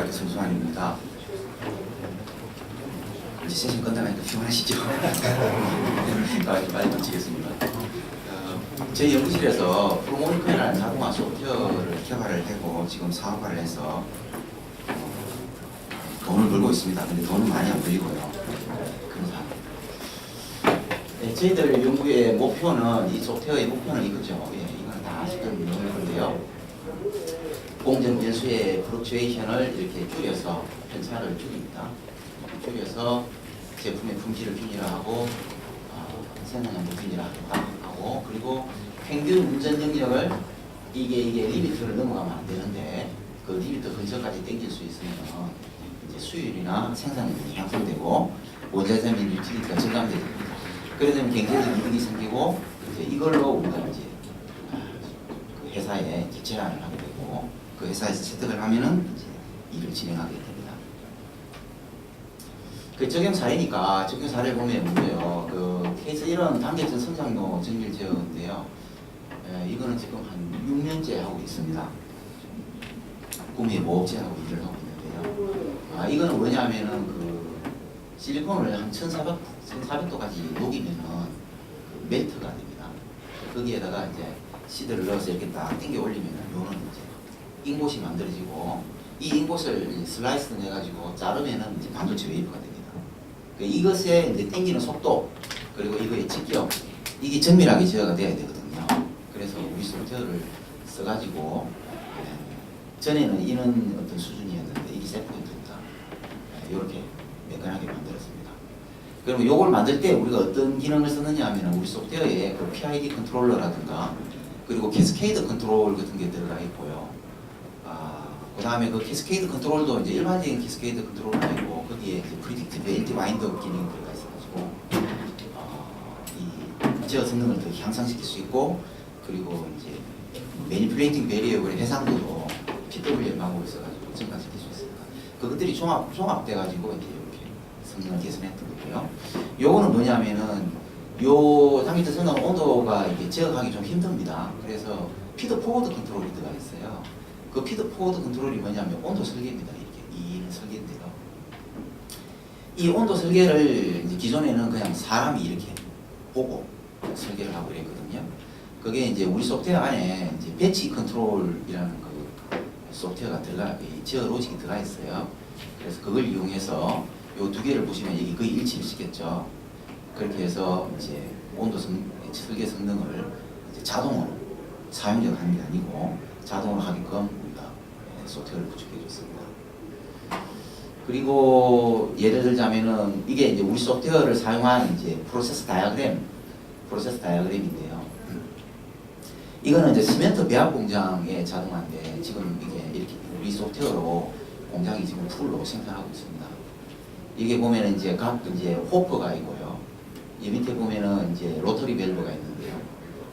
대학교 손수환입니다. 이제 세션 끝나니까 피곤하시죠? 빨리 마치겠습니다. 저희 연구실에서 프로모니커라는 자동화 소프트웨어를 개발을 하고 지금 사업화를 해서 돈을 벌고 있습니다. 근데 돈은 많이 안 벌리고요. 그런 상황. 네, 저희들 연구의 목표는, 이 소프트웨어의 목표는 이거죠. 예, 이건 다 아시는 건데요. 공정 변수의 플럭추에이션을 이렇게 줄여서 편차를 줄입니다. 줄여서 제품의 품질을 균일화하고 생산량도 균일화하고, 그리고 평균 운전 능력을 이게 리미트를 넘어가면 안 되는데 그 리미트 근처까지 당길 수 있으면 이제 수율이나 생산량이 향상되고 원자재 및 유틸리티가 증강됩니다. 그러면 경제적 이득이 생기고 이제 이걸로 우리가 이제 그 회사에 이제 제안을 하게 되고 그 회사에서 채택을 하면은 이제 일을 진행하게 됩니다. 그 적용 사례니까 적용 사례를 보면 뭔데요. 그 케이스 1은 단계적 성장로 정밀 제어인데요. 이거는 지금 한 6년째 하고 있습니다. 구매 모업체하고 일을 하고 있는데요. 이거는 뭐냐면은 그 실리콘을 한 1400도까지 녹이면은 그 멜트가 됩니다. 거기에다가 이제 시드를 넣어서 이렇게 딱 당겨 올리면은 요는 이제 인곳이 만들어지고 이 인곳을 슬라이스 내가지고 자르면은 이제 반도체 웨이브가 됩니다. 이것에 이제 당기는 속도 그리고 이거의 직경 이게 정밀하게 제어가 돼야 되거든요. 그래서 우리 소프트웨어를 써가지고 전에는 이런 어떤 수준이었는데 이게 셋포인트입니다. 이렇게 매끈하게 만들었습니다. 그러면 이걸 만들 때 우리가 어떤 기능을 쓰느냐 하면 우리 소프트웨어에 그 PID 컨트롤러라든가 그리고 캐스케이드 컨트롤 같은 게 들어가 있고요. 그 다음에 그 캐스케이드 컨트롤도 이제 일반적인 캐스케이드 컨트롤은 아니고 거기에 이제 프리딕티브 엔티 와인더 기능이 들어가 있어가지고 이 제어 성능을 더 향상시킬 수 있고 그리고 이제 매니플레이팅 베리어블의 해상도도 PWM 방법을 써가지고 증가시킬 수 있습니다. 그것들이 종합돼가지고 이제 이렇게 성능을 개선했던 거고요. 요거는 뭐냐면은 요 단계적 성능 온도가 이게 제어하기 좀 힘듭니다. 그래서 피드 포워드 컨트롤이 들어가 있어요. 그 피드 포워드 컨트롤이 뭐냐면 온도 설계입니다. 이렇게 이 설계인데요. 이 온도 설계를 이제 기존에는 그냥 사람이 이렇게 보고 설계를 하고 그랬거든요. 그게 이제 우리 소프트웨어 안에 이제 배치 컨트롤이라는 그 소프트웨어가 제어 로직이 들어가 있어요. 그래서 그걸 이용해서 요 두 개를 보시면 여기 거의 일치를 시켰죠. 그렇게 해서 이제 온도 설계 성능을 이제 자동으로 사용자가 하는 게 아니고 자동으로 하게끔 우리가 소프트웨어를 구축해 줬습니다. 그리고 예를 들자면은 이게 이제 우리 소프트웨어를 사용한 이제 프로세스 다이어그램인데요. 이거는 이제 시멘트 배합 공장의 자동화인데 지금 이게 이렇게 우리 소프트웨어로 공장이 지금 풀로 생산하고 있습니다. 이게 보면은 이제 각 이제 호프가 있고요. 이 밑에 보면은 이제 로터리 밸브가 있는데요.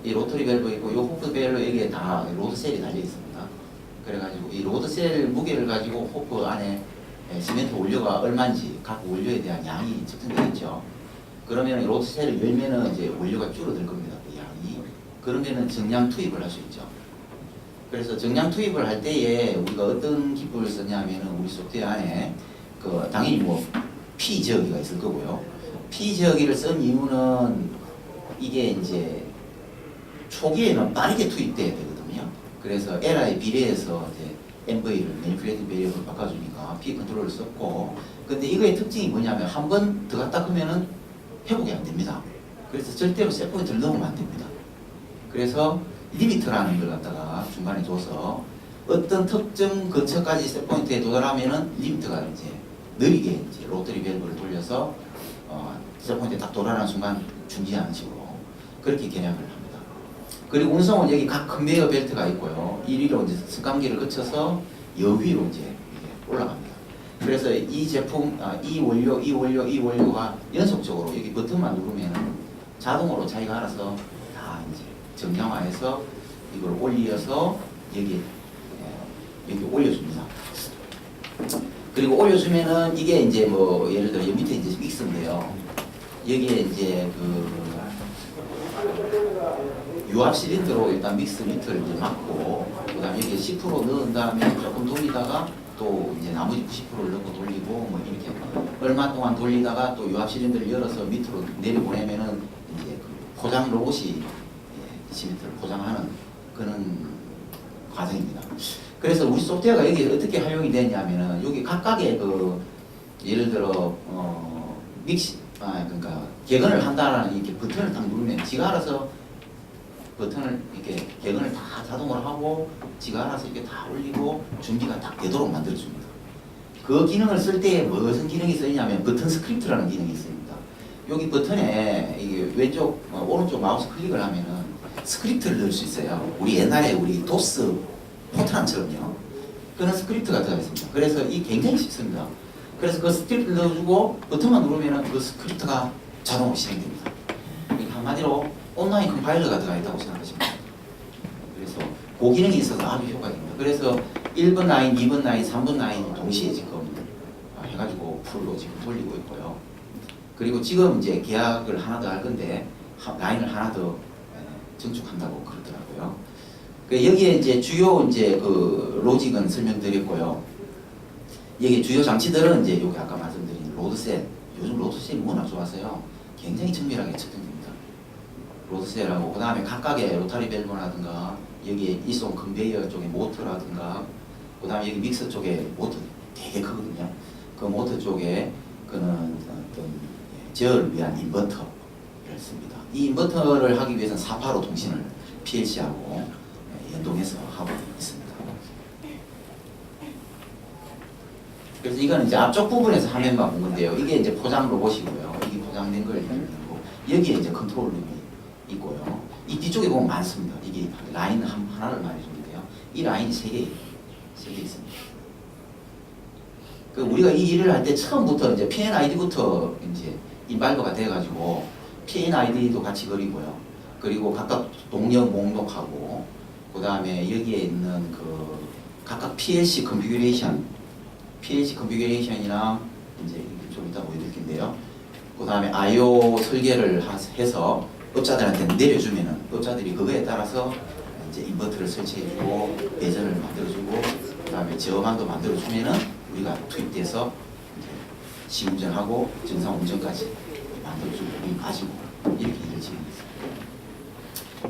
이 로터리 밸브 있고 이 호프 밸브 여기에 다 로드셀이 달려 있습니다. 그래가지고 이 로드셀 무게를 가지고 호프 안에 시멘트 원료가 얼마인지 각 원료에 대한 양이 측정되어 있죠. 그러면 로드셀을 열면은 이제 원료가 줄어들 겁니다. 그 양이. 그러면은 정량 투입을 할 수 있죠. 그래서 정량 투입을 할 때에 우리가 어떤 기법을 쓰냐면은 우리 소프트웨어 안에 그 당연히 뭐 P 제어기가 있을 거고요. P 제어기를 쓴 이유는 이게 이제 초기에는 빠르게 투입돼야 되거든요. 그래서 에러에 비례해서 이제 MV를 매니플레이팅 베리어블을 바꿔주니까 P 컨트롤을 썼고, 근데 이거의 특징이 뭐냐면 한 번 들어갔다 하면은 회복이 안 됩니다. 그래서 절대로 셋 포인트를 넘으면 안 됩니다. 그래서 리미트라는 걸 갖다가 중간에 줘서 어떤 특정 근처까지 셋 포인트에 도달하면은 리미트가 이제 느리게 이제 로터리 밸브를 돌려서 셋 포인트에 딱 도달하는 순간 중지하는 식으로 그렇게 개량을 합니다. 그리고 운송은 여기 각 컨베이어 벨트가 있고요. 이리로 이제 승강기를 거쳐서 여위로 이제 올라갑니다. 그래서 이 제품, 이 원료가 연속적으로 여기 버튼만 누르면 자동으로 자기가 알아서 다 이제 정량화해서 이걸 올려서 여기 올려줍니다. 그리고 올려주면은 이게 이제 뭐 예를 들어 여기 밑에 이제 믹스인데요. 여기에 이제 그 유압 실린더로 일단 믹스 밑을 이제 막고, 그 다음에 여기에 10% 넣은 다음에 조금 돌리다가 또 이제 나머지 90%를 넣고 돌리고 뭐 이렇게 얼마 동안 돌리다가 또 유압 실린더를 열어서 밑으로 내려보내면은 이제 그 포장 로봇이 시멘트를 포장하는 그런 과정입니다. 그래서 우리 소프트웨어가 여기 어떻게 활용이 되냐면은 여기 각각의 그 예를 들어 그러니까 개근을 한다라는 이렇게 버튼을 딱 누르면 지가 알아서 버튼을 이렇게 개근을 다 자동으로 하고 지가 알아서 이렇게 다 올리고 준비가 딱 되도록 만들어줍니다. 그 기능을 쓸 때 무슨 기능이 쓰이냐면 버튼 스크립트라는 기능이 있습니다. 여기 버튼에 이게 왼쪽 오른쪽 마우스 클릭을 하면은 스크립트를 넣을 수 있어요. 우리 옛날에 우리 도스 포트란처럼요. 그런 스크립트가 들어가 있습니다. 그래서 이 굉장히 쉽습니다. 그래서 그 스크립트를 넣어주고 버튼만 누르면은 그 스크립트가 자동으로 실행됩니다. 한마디로 온라인 컴파일러가 들어가 있다고 생각하시면 됩니다. 그래서 그 기능이 있어서 아주 효과적입니다. 그래서 1번 라인, 2번 라인, 3번 라인 동시에 지금 해가지고 풀로 지금 돌리고 있고요. 그리고 지금 이제 계약을 하나 더 할 건데 라인을 하나 더 증축한다고 그러더라고요. 여기에 이제 주요 이제 그 로직은 설명드렸고요. 여기 주요 장치들은 이제 여기 아까 말씀드린 로드셋, 요즘 로드셋이 워낙 좋아서요. 굉장히 정밀하게 측정됩니다. 로드셋하고 그 다음에 각각의 로타리 밸브라든가 여기에 이송 컨베이어 쪽에 모터라든가 그 다음에 여기 믹서 쪽에 모터 되게 크거든요. 그 모터 쪽에 그는 어떤 제어를 위한 인버터를 씁니다. 이 인버터를 하기 위해서는 485 통신을 PLC하고 연동해서 하고 있습니다. 그래서 이거는 이제 앞쪽 부분에서 화면만 본 건데요. 이게 이제 포장 로봇이고요. 이게 포장된 걸 얘기하고 여기에 이제 컨트롤룸이 있고요. 이 뒤쪽에 보면 많습니다. 이게 라인 하나를 말해주는데요. 이 라인이 3개 있습니다. 그 우리가 이 일을 할 때 처음부터 이제 PNID부터 이제 인발도가 돼가지고 PNID도 같이 그리고요. 그리고 각각 동력 목록하고 그 다음에 여기에 있는 그 각각 PLC 컨피규레이션이랑 이제 좀 이따 보여드릴 텐데요. 그 다음에 I/O 설계를 해서 업자들한테 내려주면은 업자들이 그거에 따라서 이제 인버터를 설치해주고 배전을 만들어주고 그 다음에 저만도 만들어주면은 우리가 투입돼서 이제 시운전하고 정상 운전까지 만들어주고 우리 가지고 이렇게 일을 진행했습니다.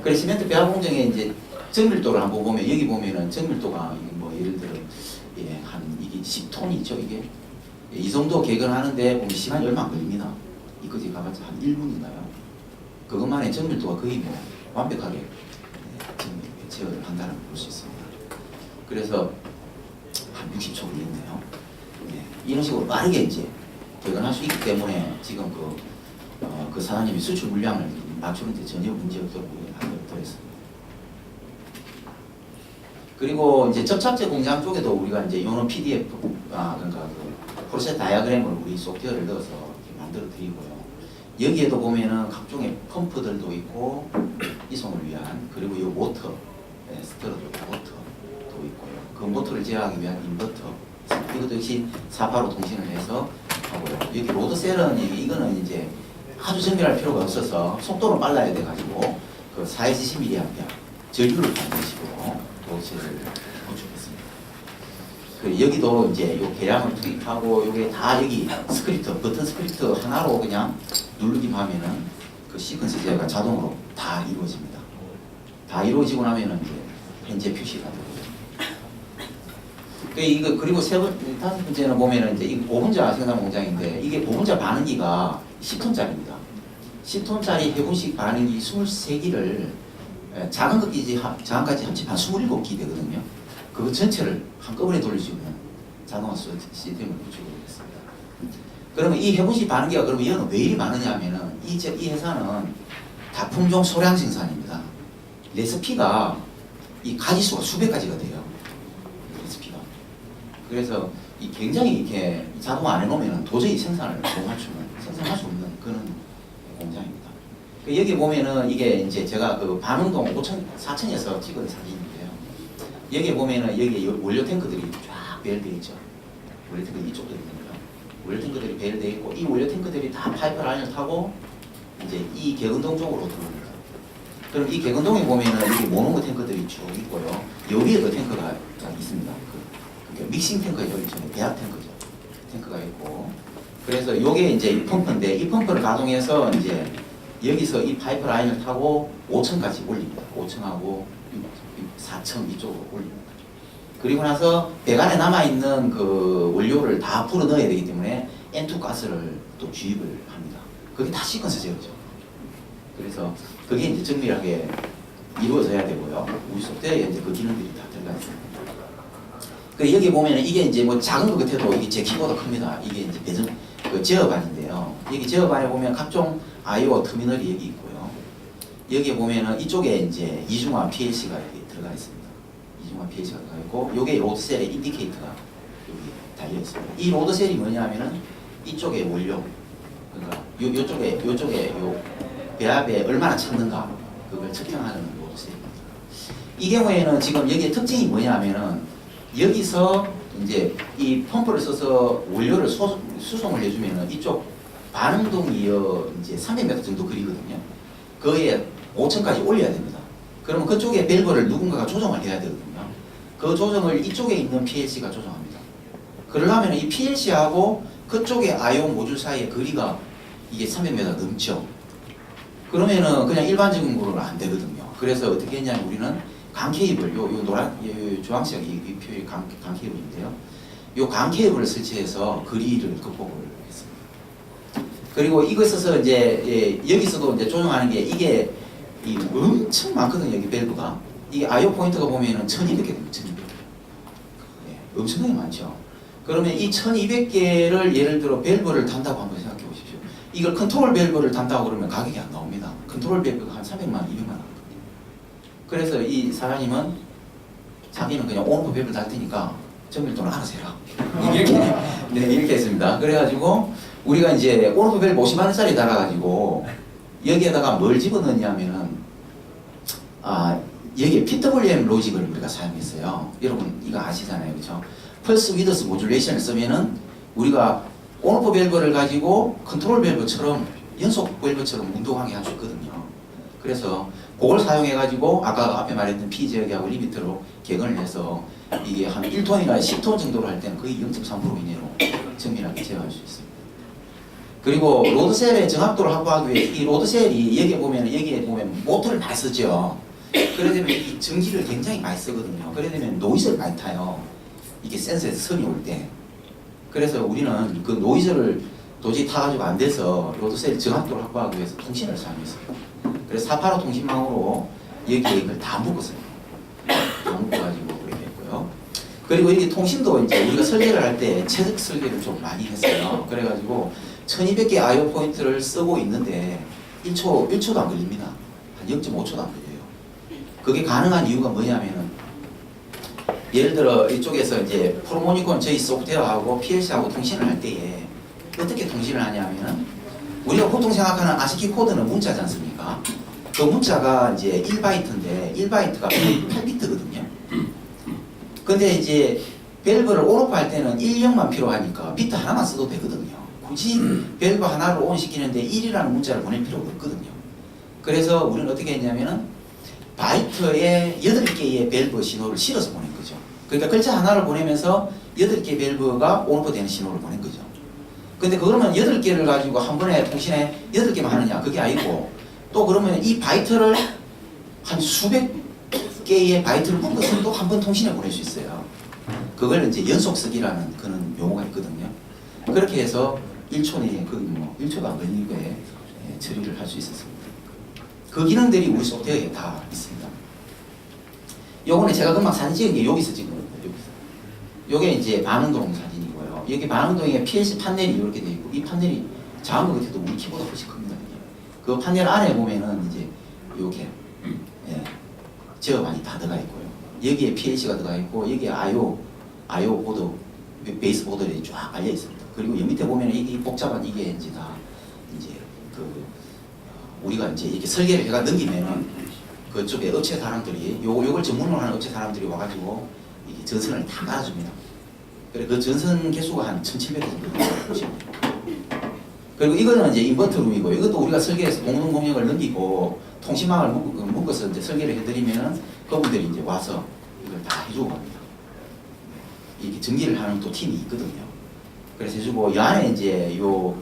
그래서 시멘트 배합 공정에 이제 정밀도를 한번 보면 여기 보면은 정밀도가 뭐 예를 들어 한 이게 10톤이죠 이게 이 정도 개근하는데 보면 시간이 얼마 안 걸립니다. 이거지 가봤자 한 1분인가요? 그것만의 정밀도가 거의 뭐 완벽하게 제어를 한다는 걸 볼 수 있습니다. 그래서 한 60초 걸리네요. 이런 식으로 빠르게 이제 개근할 수 있기 때문에 지금 그 사장님이 수출 물량을 맞추는데 전혀 문제 없도록 만들었습니다. 그리고 이제 접착제 공장 쪽에도 우리가 이제 요런 PDF, 그러니까 그 프로세스 다이어그램을 우리 소프트웨어를 넣어서 이렇게 만들어 드리고요. 여기에도 보면은 각종의 펌프들도 있고 이송을 위한 그리고 이 모터, 스터러도 모터도 있고요. 그 모터를 제어하기 위한 인버터, 이것도 역시 485 통신을 해서 하고요. 여기 로드셀은 이거는 이제 아주 정밀할 필요가 없어서 속도는 빨라야 돼가지고 그 420mA 전류를 받는 식으로 로드셀을 건축했습니다. 그 여기도 이제 요 계량을 투입하고 요게 다 여기 스크립트, 버튼 스크립트 하나로 그냥 누르기만 하면은 그 시퀀스 제어가 자동으로 다 이루어집니다. 다 이루어지고 나면은 이제 현재 표시가 되고요. 그리고 다섯 번째는 보면은 이제 이 보분자 생산 공장인데 이게 보분자 반응기가 10톤짜리입니다. 10톤짜리 해분식 반응기 23기를 작은 것까지 합치면 한 27기 되거든요. 그거 전체를 한꺼번에 돌려주면 자동화 시스템을 구축을 했습니다. 그러면 이 해분식 반응기가 그러면 이거는 왜 이리 많으냐 하면은 이 회사는 다품종 소량 생산입니다. 레시피가 이 가지수가 수백 가지가 돼요. 레시피가. 그래서 이 굉장히 이렇게 자동화 안 해놓으면 도저히 생산할 수 없는 그런 공장입니다. 여기 보면은 이게 이제 제가 그 반흥동 4층에서 찍은 사진인데요. 여기 보면은 여기 원료 탱크들이 쫙 배열되어 있죠. 원료 탱크 이쪽도 있는데요. 원료 탱크들이 배열되어 있고 이 원료 탱크들이 다 파이프 라인을 타고 이제 이 개근동 쪽으로 들어옵니다. 그럼 이 개근동에 보면은 여기 모노그 탱크들이 쭉 있고요. 여기에도 탱크가 있습니다. 그 믹싱 탱크가 여기 있잖아요. 배합 탱크죠. 탱크가 있고. 그래서 요게 이제 이 펌프인데 이 펌프를 가동해서 이제 여기서 이 파이프 라인을 타고 5층까지 올립니다. 5층하고 4층 이쪽으로 올립니다. 그리고 나서 배관에 남아있는 그 원료를 다 풀어 넣어야 되기 때문에 N2 가스를 또 주입을 합니다. 그게 다 시퀀스 제어죠. 그래서 그게 이제 정밀하게 이루어져야 되고요. 우리 소프트웨어에 이제 그 기능들이 다 들어가 있습니다. 그 여기 보면은 이게 이제 뭐 작은 것 같아도 이게 제 키보다 큽니다. 이게 이제 배전 그 제어반인데요. 여기 제어반에 보면 각종 I/O 터미널이 여기 있고요. 여기에 보면은 이쪽에 이제 이중화 PLC가 여기 들어가 있습니다. 이중화 PLC가 들어가 있고, 요게 로드셀의 인디케이터가 여기 달려 있습니다. 이 로드셀이 뭐냐면은 이쪽에 원료, 그러니까 요쪽에 요 배합에 얼마나 찼는가 그걸 측정하는 로드셀입니다. 이 경우에는 지금 여기에 특징이 뭐냐면은 여기서 이제 이 펌프를 써서 원료를 수송을 해주면은 이쪽 반응동이 이제 300m 정도 거리거든요. 그에 5층까지 올려야 됩니다. 그러면 그쪽에 밸브를 누군가가 조정을 해야 되거든요. 그 조정을 이쪽에 있는 PLC가 조정합니다. 그러려면 이 PLC하고 그쪽에 I/O 모듈 사이의 거리가 이게 300m 넘죠. 그러면은 그냥 일반적인 거로는 안 되거든요. 그래서 어떻게 했냐면 우리는 강 케이블, 요 노란, 요 주황색 이 표의 강 케이블인데요. 요 강 케이블을 설치해서 거리를 극복을 했습니다. 그리고 이거 써서 이제 여기서도 이제 조정하는 게 이게 이 엄청 많거든요. 여기 밸브가. 이게 I/O 포인트가 보면은 1200개 됩니다. 1200개. 엄청나게 많죠. 그러면 이 1200개를 예를 들어 밸브를 단다고 한번 생각해 보십시오. 이걸 컨트롤 밸브를 단다고 그러면 가격이 안 나옵니다. 컨트롤 밸브가 한 300만 원, 200만 원. 그래서 이 사장님은 자기는 그냥 온오프 밸브를 달 테니까 정밀도는 알아서 해라. 이렇게 했습니다. 그래가지고 우리가 이제 온오프 밸브 50만 원짜리 달아가지고 여기에다가 뭘 집어넣냐면은 여기에 PWM 로직을 우리가 사용했어요. 여러분 이거 아시잖아요, 그렇죠? 펄스 위더스 모듈레이션을 쓰면은 우리가 온오프 밸브를 가지고 컨트롤 밸브처럼 연속 밸브처럼 운동하게 할 수 있거든요. 그래서 그걸 사용해가지고 아까 앞에 말했던 P 제어기하고 리미터로 개근을 해서 이게 한 1톤이나 10톤 정도로 할 때는 거의 0.3% 이내로 정밀하게 제어할 수 있습니다. 그리고 로드셀의 정확도를 확보하기 위해 이 로드셀이 여기에 보면 모터를 많이 쓰죠. 그래 되면 이 전기를 굉장히 많이 쓰거든요. 그래 되면 노이즈를 많이 타요. 이게 센서에서 선이 올 때. 그래서 우리는 그 노이즈를 도저히 타가지고 안 돼서 로드셀 정확도를 확보하기 위해서 통신을 사용했어요. 그래서 485 통신망으로 여기에 이걸 다 묶었어요. 다 묶어가지고 그렇게 했고요. 그리고 이게 통신도 이제 우리가 설계를 할 때 최적 설계를 좀 많이 했어요. 그래가지고 1200개 I/O 포인트를 쓰고 있는데 1초도 안 걸립니다. 한 0.5초도 안 걸려요. 그게 가능한 이유가 뭐냐면은 예를 들어 이쪽에서 이제 프로모니콘 저희 소프트웨어하고 PLC하고 통신을 할 때에 어떻게 통신을 하냐면은 우리가 보통 생각하는 아시키 코드는 문자지 않습니까? 그 문자가 이제 1바이트인데 1바이트가 8비트거든요. 근데 이제 밸브를 온오프 할 때는 1령만 필요하니까 비트 하나만 써도 되거든요. 굳이 밸브 하나를 온 시키는데 1이라는 문자를 보낼 필요가 없거든요. 그래서 우리는 어떻게 했냐면은 바이트에 8개의 밸브 신호를 실어서 보낸 거죠. 그러니까 글자 하나를 보내면서 8개 밸브가 온오프 되는 신호를 보낸 거죠. 근데 그러면 8개를 가지고 한 번에 통신에 8개만 하느냐? 그게 아니고 또 그러면 이 바이트를 한 수백 개의 바이트를 묶어서 또 한 번 통신에 보낼 수 있어요. 그걸 이제 연속 쓰기라는 그런 용어가 있거든요. 그렇게 해서 1초 내에 거의 뭐 1초도 안 걸리는 거에 처리를 할 수 있었습니다. 그 기능들이 우리 소프트웨어에 다 있습니다. 요번에 제가 금방 사진 찍은 게 여기서 찍은 거예요. 여기서. 요게 이제 반응동 사진이고요. 여기 반응동에 PLC 판넬이 이렇게 되어 있고 이 판넬이 작은 것 같아도 우리 키보다 훨씬 큽니다. 그 판넬 안에 보면은 이제 요게 제어반이 다 들어가 있고요. 여기에 PLC가 들어가 있고 여기에 I/O 보드, 베이스 보드들이 쫙 깔려 있습니다. 그리고 여기 밑에 보면은 이게 복잡한 이게 이제 다 이제 그 우리가 이제 이렇게 설계를 해가 넘기면은 그쪽에 업체 사람들이 요걸 전문으로 하는 업체 사람들이 와가지고 이게 전선을 다 깔아줍니다. 그래 그 전선 개수가 한 1700개 정도 보시면 됩니다. 그리고 이거는 이제 인버터 룸이고 이것도 우리가 설계해서 공동 공역을 넘기고 통신망을 묶어서 이제 설계를 해드리면은 그분들이 이제 와서 이걸 다 해주고 갑니다. 이렇게 전기를 하는 또 팀이 있거든요. 그래서 해주고 이 안에 이제 요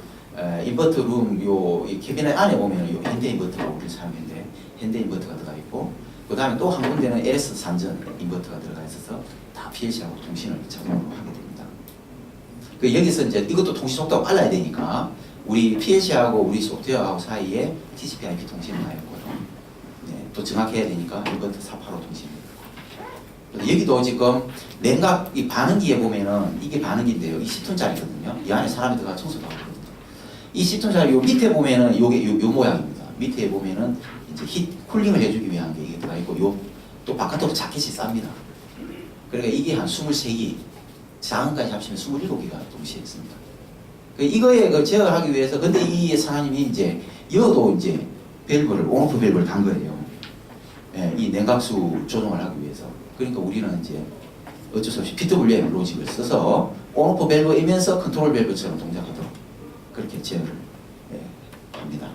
인버터 룸 요 캐비넷 안에 보면 요 현대 인버터가 우리 사용인데 현대 인버터가 들어가 있고 그 다음에 또 한 군데는 LS 산전 인버터가 들어가 있어서 다 PLC하고 통신을 자동으로 하게 됩니다. 그 여기서 이제 이것도 통신 속도가 빨라야 되니까 우리 PLC하고 우리 소프트웨어하고 사이에 TCP/IP 통신을 하였고요. 네, 또 정확해야 되니까 인버터 485 통신입니다. 여기도 지금 냉각 이 반응기에 보면은 이게 반응기인데요. 이 10톤짜리거든요. 이 안에 사람이 들어가 청소도 하거든요. 이 10톤짜리 요 밑에 보면은 요게 요 모양입니다. 밑에 보면은 이제 쿨링을 해주기 위한 게 이게 들어가 있고 요 또 바깥으로 자켓이 쌉니다. 그러니까 이게 한 23기, 작은까지 합치면 27기가 동시에 있습니다. 이거에 그 제어를 하기 위해서 근데 이 사장님이 이제 여도 이제 밸브를 온오프 밸브를 단 거예요. 예, 이 냉각수 조정을 하기 위해서. 그러니까 우리는 이제 어쩔 수 없이 PWM 로직을 써서 온오프 밸브이면서 컨트롤 밸브처럼 동작하도록 그렇게 제어를 합니다.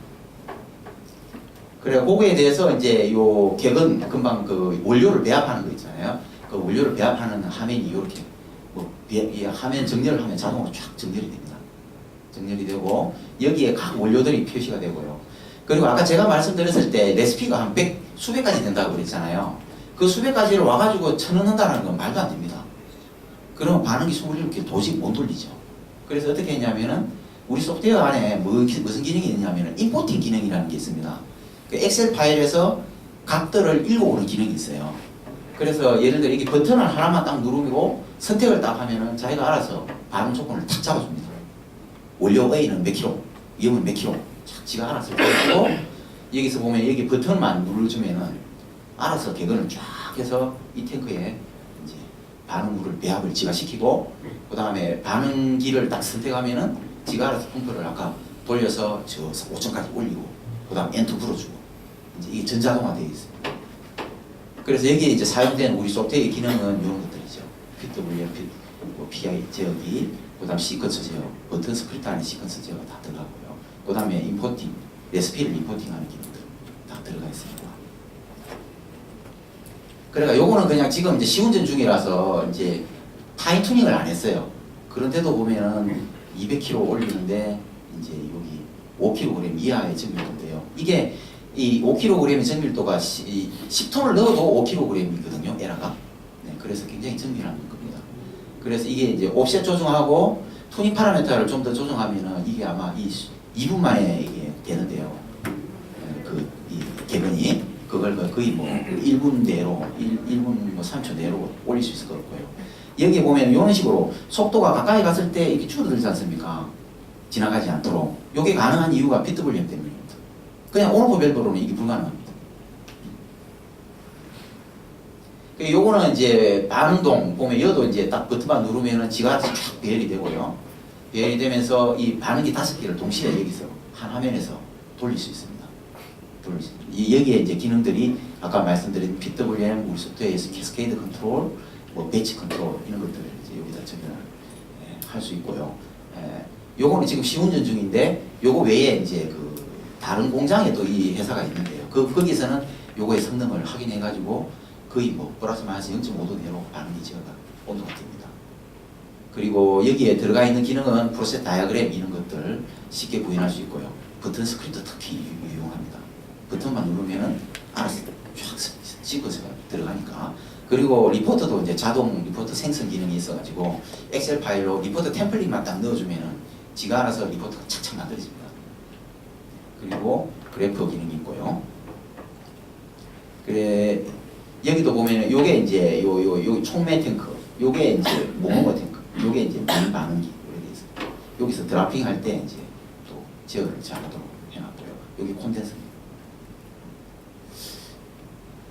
그래 그거에 대해서 이제 요 객은 금방 그 원료를 배합하는 거 있잖아요. 그 원료를 배합하는 화면이 이렇게 이 화면 정렬을 하면 자동으로 쫙 정렬이 됩니다. 정렬이 되고 여기에 각 원료들이 표시가 되고요. 그리고 아까 제가 말씀드렸을 때 레시피가 한 100 수백 가지 된다고 그랬잖아요. 그 수백 가지를 와가지고 쳐넣는다는 건 말도 안 됩니다. 그러면 반응기 27개 도저히 못 돌리죠. 그래서 어떻게 했냐면은 우리 소프트웨어 안에 무슨 기능이 있냐면은 임포팅 기능이라는 게 있습니다. 그 엑셀 파일에서 각들을 읽어오는 기능이 있어요. 그래서 예를 들어 이게 버튼을 하나만 딱 누르고 선택을 딱 하면은 자기가 알아서 반응 조건을 탁 잡아줍니다. 원료 A는 몇 킬로, M은 몇 킬로, 지가 알아서 잡고 여기서 보면 여기 버튼만 눌러주면은 알아서 개근을 쫙 해서 이 탱크에 이제 반응물을 배합을 지가 시키고 그 다음에 반응기를 딱 선택하면은 지가 알아서 펌프를 아까 돌려서 저 5천까지 올리고 그 다음 엔터 불어주고 이제 이게 전자동화 되어 있습니다. 그래서 여기에 이제 사용된 우리 소프트웨어의 기능은 이런 것들이죠. PWM, PI 제어기, 그 다음 시퀀서 제어, 버튼 스크립트 안에 시퀀서 제어가 다 들어가고요. 그 다음에 임포팅, 레시피를 임포팅하는 기능들 다 들어가 있습니다. 그러니까 요거는 그냥 지금 이제 시운전 중이라서 이제 파인 튜닝을 안 했어요. 그런데도 보면은 200kg 올리는데 이제 여기 5kg 이하의 정밀도인데요. 이게 이 5kg의 정밀도가 10톤을 넣어도 5kg이거든요. 에라가. 네, 그래서 굉장히 정밀한 겁니다. 그래서 이게 이제 옵셋 조정하고 튜닝 파라미터를 좀 더 조정하면은 이게 아마 이 2분 만에 이게 되는데요. 이 개변이 그걸 거의 뭐 1분 내로 1분 뭐 3초 내로 올릴 수 있을 것 같고요. 여기 보면 이런 식으로 속도가 가까이 갔을 때 이렇게 줄어들지 않습니까? 지나가지 않도록. 이게 가능한 이유가 PWM 때문입니다. 그냥 온오프 밸브로는 이게 불가능합니다. 요거는 이제 반응동 보면 여도 이제 딱 버튼만 누르면은 지가 쫙 배열이 되고요. 배열이 되면서 이 반응기 5개를 동시에 여기서 한 화면에서 돌릴 수 있습니다. 여기에 이제 기능들이 아까 말씀드린 PWM, 우리 소프트웨어에서 캐스케이드 컨트롤, 뭐 배치 컨트롤 이런 것들을 이제 여기다 적용을 할 수 있고요. 요거는 지금 시운전 중인데 요거 외에 이제 그 다른 공장에 또 이 회사가 있는데요. 거기서는 요거의 성능을 확인해 가지고 거의 뭐 플러스 마이너스 0.5도 내로 반응이 제어가 온도가 됩니다. 그리고 여기에 들어가 있는 기능은 프로세스 다이어그램 이런 것들 쉽게 구현할 수 있고요. 버튼 스크립트 특히 유용합니다. 버튼만 누르면은 알아서 쫙 찍어서 들어가니까. 그리고 리포트도 이제 자동 리포트 생성 기능이 있어가지고 엑셀 파일로 리포트 템플릿만 딱 넣어주면은 지가 알아서 리포트가 착착 만들어집니다. 그리고 그래프 기능이 있고요. 그래 여기도 보면은 요게 이제 요 총매 탱크, 요게 이제 모모거 탱크, 요게 이제 물 반응기 이렇게 있어요. 여기서 드라핑 할 때 이제 또 제어를 잘하도록 해놨고요. 여기 콘덴서입니다.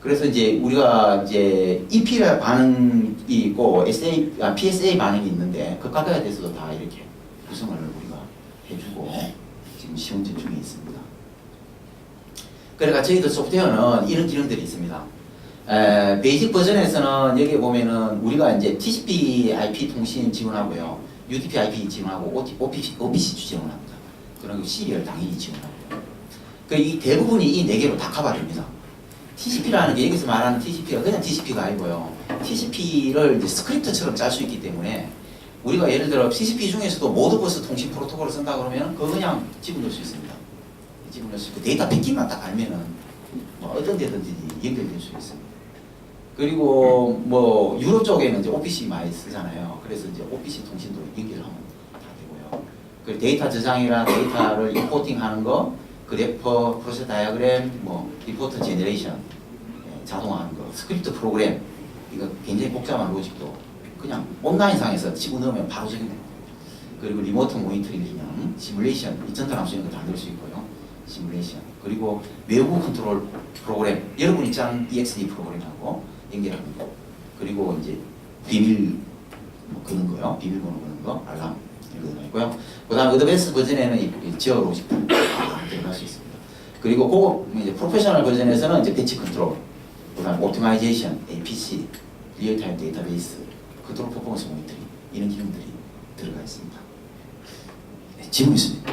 그래서 이제 우리가 이제 EP 반응이 있고 PSA 반응이 있는데 그 각각에 대해서도 다 이렇게 구성을 우리가 해주고 지금 시운전 중에 있습니다. 그러니까 저희들 소프트웨어는 이런 기능들이 있습니다. 베이직 버전에서는 여기 보면은 우리가 이제 TCP/IP 통신 지원하고요, UDP/IP 지원하고 OPC 지원합니다. 그리고 시리얼 당연히 지원하고요. 이 대부분이 이 4개로 다 커버됩니다. TCP라는 게 여기서 말하는 TCP가 그냥 TCP가 아니고요. TCP를 이제 스크립트처럼 짤 수 있기 때문에 우리가 예를 들어 TCP 중에서도 모드버스 통신 프로토콜을 쓴다 그러면 그거 그냥 집어넣을 수 있습니다. 집어넣을 수 있고 데이터 패킷만 딱 알면은 뭐 어떤 데든지 연결될 수 있습니다. 그리고 뭐 유럽 쪽에는 이제 OPC 많이 쓰잖아요. 그래서 이제 OPC 통신도 연결하면 다 되고요. 그리고 데이터 저장이나 데이터를 임포팅하는 거, 그래퍼, 프로세스 다이어그램, 뭐 리포트 제너레이션, 자동화하는 거, 스크립트 프로그램, 이거 굉장히 복잡한 로직도 그냥 온라인상에서 집어넣으면 바로 적용됩니다. 그리고 리모트 모니터링 기능, 시뮬레이션, 이전달 함수 이런 거 다 넣을 수 있고요. 시뮬레이션. 그리고 외부 컨트롤 프로그램, 여러분 입장 EXD 프로그램하고 연결하는 거. 그리고 이제 비밀 뭐 그런 거요. 비밀번호 그런 거, 알람 이런 거 있고요. 그다음 어드밴스 버전에는 이 지어 로직 들어갈 수 있습니다. 그리고 고급 이제 프로페셔널 버전에서는 이제 배치 컨트롤, 그다음 옵티마이제이션, APC, 리얼타임 데이터베이스, 컨트롤 퍼포먼스 모니터링 이런 기능들이 들어가 있습니다. 네, 질문 있습니다.